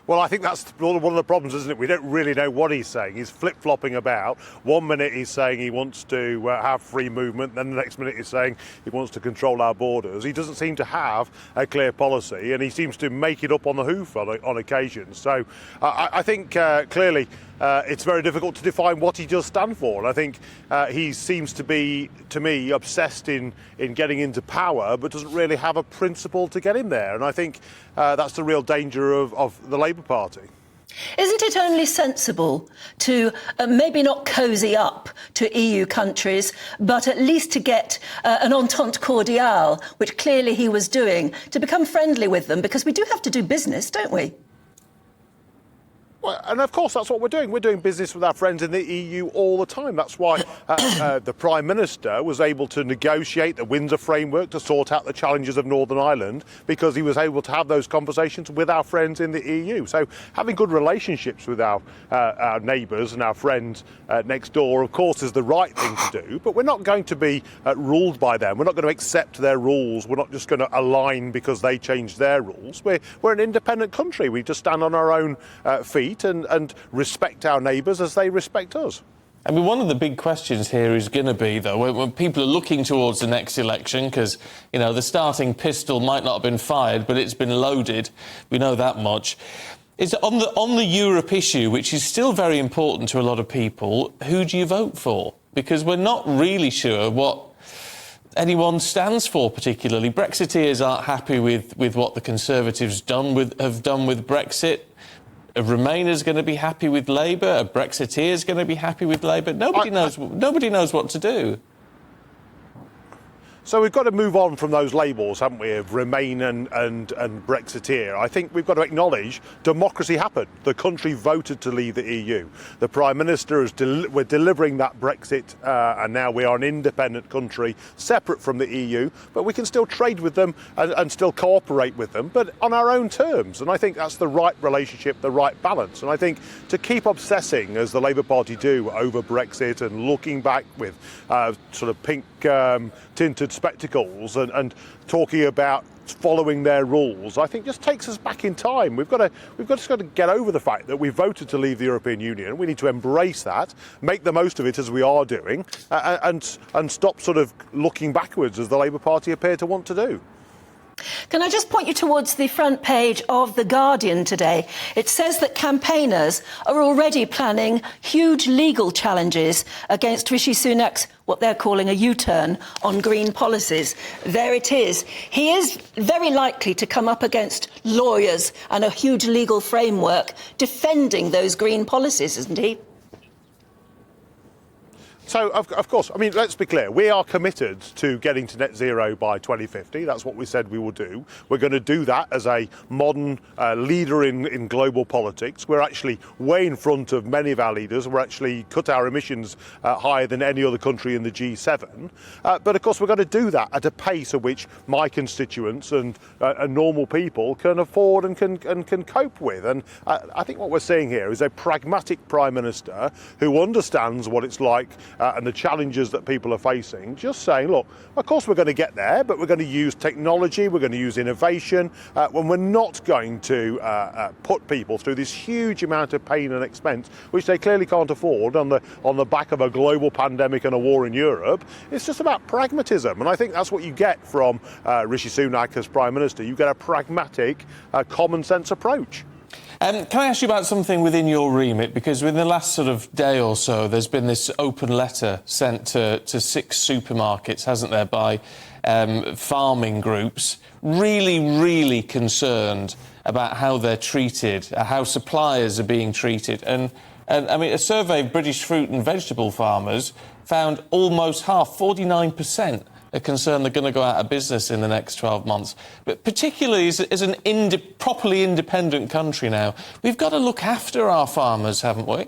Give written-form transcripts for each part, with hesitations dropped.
Well, I think that's one of the problems, isn't it? We don't really know what he's saying. He's flip-flopping about. 1 minute he's saying he wants to have free movement, then the next minute he's saying he wants to control our borders. He doesn't seem to have a clear policy, and he seems to make it up on the hoof on occasions. So I think clearly it's very difficult to define what he does stand for. And I think he seems to be, to me, obsessed in getting into power, but doesn't really have a principle to get him there. And I think that's the real danger of the Labour Party. Isn't it only sensible to maybe not cosy up to EU countries, but at least to get an entente cordiale, which clearly he was doing, to become friendly with them? Because we do have to do business, don't we? Well, and of course that's what we're doing. We're doing business with our friends in the EU all the time. That's why the Prime Minister was able to negotiate the Windsor framework to sort out the challenges of Northern Ireland, because he was able to have those conversations with our friends in the EU. So having good relationships with our neighbours and our friends next door, of course, is the right thing to do. But we're not going to be ruled by them. We're not going to accept their rules. We're not just going to align because they changed their rules. We're an independent country. We just stand on our own feet and respect our neighbours as they respect us. I mean, one of the big questions here is going to be, though, when people are looking towards the next election, because, you know, the starting pistol might not have been fired, but it's been loaded. We know that much. Is on the Europe issue, which is still very important to a lot of people, who do you vote for? Because we're not really sure what anyone stands for particularly. Brexiteers aren't happy with what the Conservatives have done with Brexit. A Remainer going to be happy with Labour. A Brexiteer is going to be happy with Labour. Nobody knows what to do. So we've got to move on from those labels, haven't we, of Remain and Brexiteer. I think we've got to acknowledge democracy happened. The country voted to leave the EU. The Prime Minister we're delivering that Brexit, and now we are an independent country, separate from the EU, but we can still trade with them and still cooperate with them, but on our own terms. And I think that's the right relationship, the right balance. And I think to keep obsessing, as the Labour Party do, over Brexit and looking back with sort of pink tinted spectacles and talking about following their rules, I think just takes us back in time. We've got to get over the fact that we voted to leave the European Union. We need to embrace that, make the most of it as we are doing, and stop sort of looking backwards as the Labour Party appear to want to do. Can I just point you towards the front page of The Guardian today? It says that campaigners are already planning huge legal challenges against Rishi Sunak's, what they're calling a U-turn on green policies. There it is. He is very likely to come up against lawyers and a huge legal framework defending those green policies, isn't he? So, of course, I mean, let's be clear. We are committed to getting to net zero by 2050. That's what we said we will do. We're going to do that as a modern leader in global politics. We're actually way in front of many of our leaders. We're actually cut our emissions higher than any other country in the G7. But, of course, we're going to do that at a pace at which my constituents and normal people can afford and can cope with. And I think what we're seeing here is a pragmatic Prime Minister who understands what it's like and the challenges that people are facing, just saying, look, of course we're going to get there, but we're going to use technology, we're going to use innovation, when we're not going to put people through this huge amount of pain and expense, which they clearly can't afford on the back of a global pandemic and a war in Europe. It's just about pragmatism, and I think that's what you get from Rishi Sunak as Prime Minister. You get a pragmatic, common sense approach. Can I ask you about something within your remit? Because within the last sort of day or so, there's been this open letter sent to 6 supermarkets, hasn't there, by farming groups, really concerned about how they're treated, how suppliers are being treated. And I mean, a survey of British fruit and vegetable farmers found almost half, 49%, are concerned they're going to go out of business in the next 12 months. But particularly as an properly independent country now, we've got to look after our farmers, haven't we?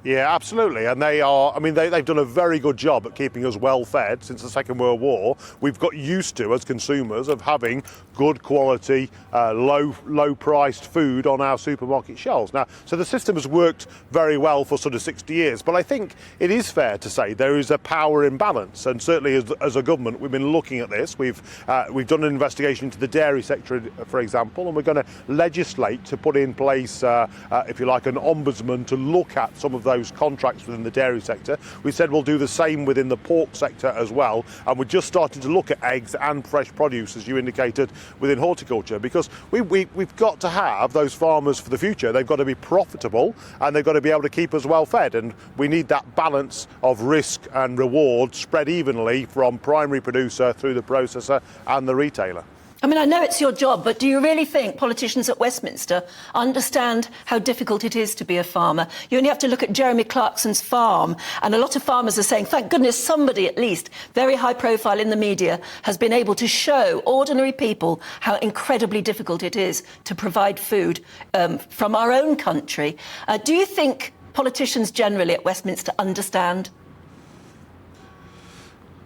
Yeah, absolutely. And they are, I mean, they've done a very good job at keeping us well fed since the Second World War. We've got used to, as consumers, of having good quality, low-priced food on our supermarket shelves. Now, so the system has worked very well for sort of 60 years, but I think it is fair to say there is a power imbalance, and certainly as a government we've been looking at this. We've done an investigation into the dairy sector, for example, and we're going to legislate to put in place, if you like, an ombudsman to look at some of those contracts within the dairy sector. We said we'll do the same within the pork sector as well, and we're just starting to look at eggs and fresh produce, as you indicated, within horticulture, because we've got to have those farmers for the future. They've got to be profitable and they've got to be able to keep us well fed, and we need that balance of risk and reward spread evenly from primary producer through the processor and the retailer. I mean, I know it's your job, but do you really think politicians at Westminster understand how difficult it is to be a farmer? You only have to look at Jeremy Clarkson's farm, and a lot of farmers are saying, thank goodness somebody, at least very high profile in the media, has been able to show ordinary people how incredibly difficult it is to provide food from our own country. Do you think politicians generally at Westminster understand?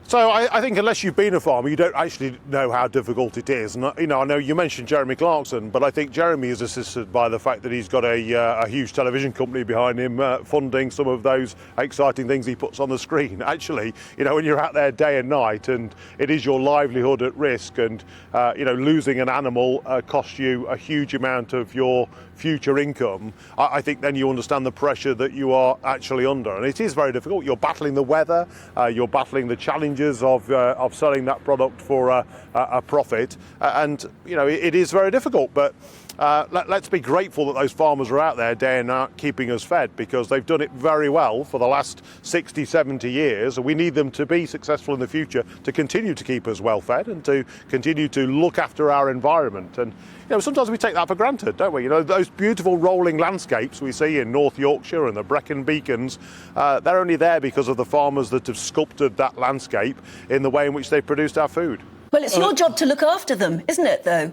So I think unless you've been a farmer, you don't actually know how difficult it is. And, I know you mentioned Jeremy Clarkson, but I think Jeremy is assisted by the fact that he's got a huge television company behind him funding some of those exciting things he puts on the screen. Actually, when you're out there day and night and it is your livelihood at risk, and, losing an animal costs you a huge amount of your future income, I think then you understand the pressure that you are actually under. And it is very difficult. You're battling the weather, you're battling the challenges of selling that product for a profit, and it is very difficult. But let's be grateful that those farmers are out there day and night keeping us fed, because they've done it very well for the last 60, 70 years. We need them to be successful in the future to continue to keep us well fed and to continue to look after our environment. And sometimes we take that for granted, don't we? Those beautiful rolling landscapes we see in North Yorkshire and the Brecon Beacons, they're only there because of the farmers that have sculpted that landscape in the way in which they produced our food. Well, it's your job to look after them, isn't it, though?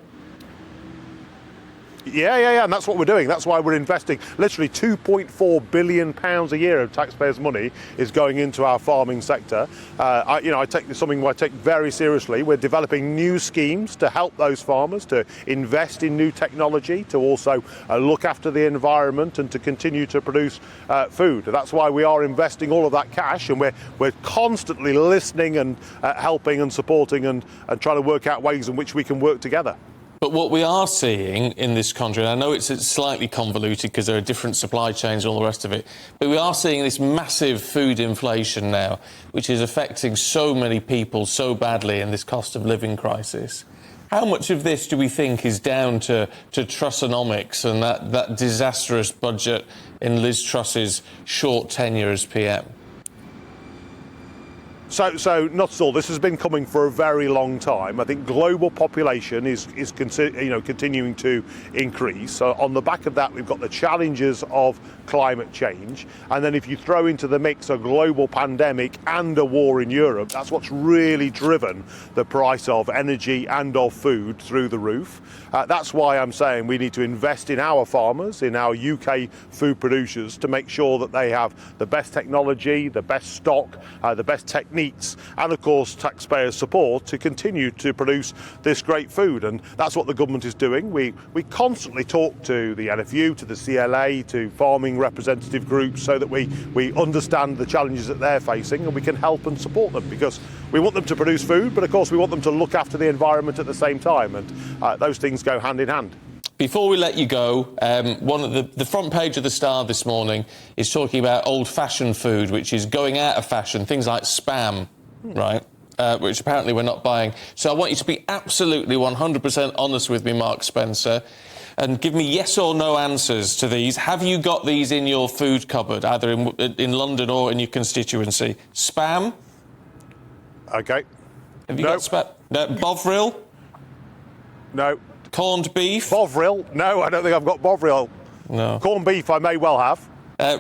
Yeah, and that's what we're doing. That's why we're investing literally £2.4 billion a year of taxpayers' money is going into our farming sector. I take this something I take very seriously. We're developing new schemes to help those farmers to invest in new technology, to also look after the environment and to continue to produce food. That's why we are investing all of that cash, and we're constantly listening and helping and supporting and trying to work out ways in which we can work together. But what we are seeing in this country, and I know it's slightly convoluted because there are different supply chains and all the rest of it, but we are seeing this massive food inflation now, which is affecting so many people so badly in this cost of living crisis. How much of this do we think is down to Trussonomics and that disastrous budget in Liz Truss's short tenure as PM? So not at all. This has been coming for a very long time. I think global population is continuing to increase. So on the back of that, we've got the challenges of climate change, and then if you throw into the mix a global pandemic and a war in Europe, that's what's really driven the price of energy and of food through the roof. That's why I'm saying we need to invest in our farmers, in our UK food producers, to make sure that they have the best technology, the best stock, the best techniques, and of course taxpayers' support to continue to produce this great food. And that's what the government is doing. We constantly talk to the NFU, to the CLA, to farming representative groups, so that we understand the challenges that they're facing and we can help and support them, because we want them to produce food, but of course we want them to look after the environment at the same time, and those things go hand in hand. Before we let you go, one of the front page of the Star this morning is talking about old-fashioned food, which is going out of fashion, things like Spam, right? Which apparently we're not buying. So I want you to be absolutely 100% honest with me, Mark Spencer, and give me yes or no answers to these. Have you got these in your food cupboard, either in London or in your constituency? Spam? OK. Have you got Spam? No. Bovril? No. Corned beef? Bovril? No, I don't think I've got Bovril. No. Corned beef I may well have.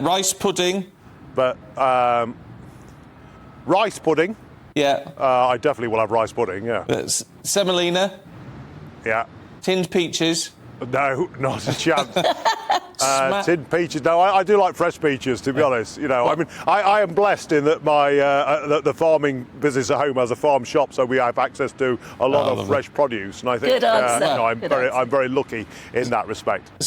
Rice pudding? But rice pudding? Yeah. I definitely will have rice pudding, yeah. Semolina? Yeah. Tinned peaches? No, not a chance. Tinned peaches. No, I do like fresh peaches, to be honest. You know, I mean, I am blessed in that my the farming business at home has a farm shop, so we have access to a lot of lovely. fresh produce, and I think Good answer. you know, Good answer. I'm very lucky in that respect.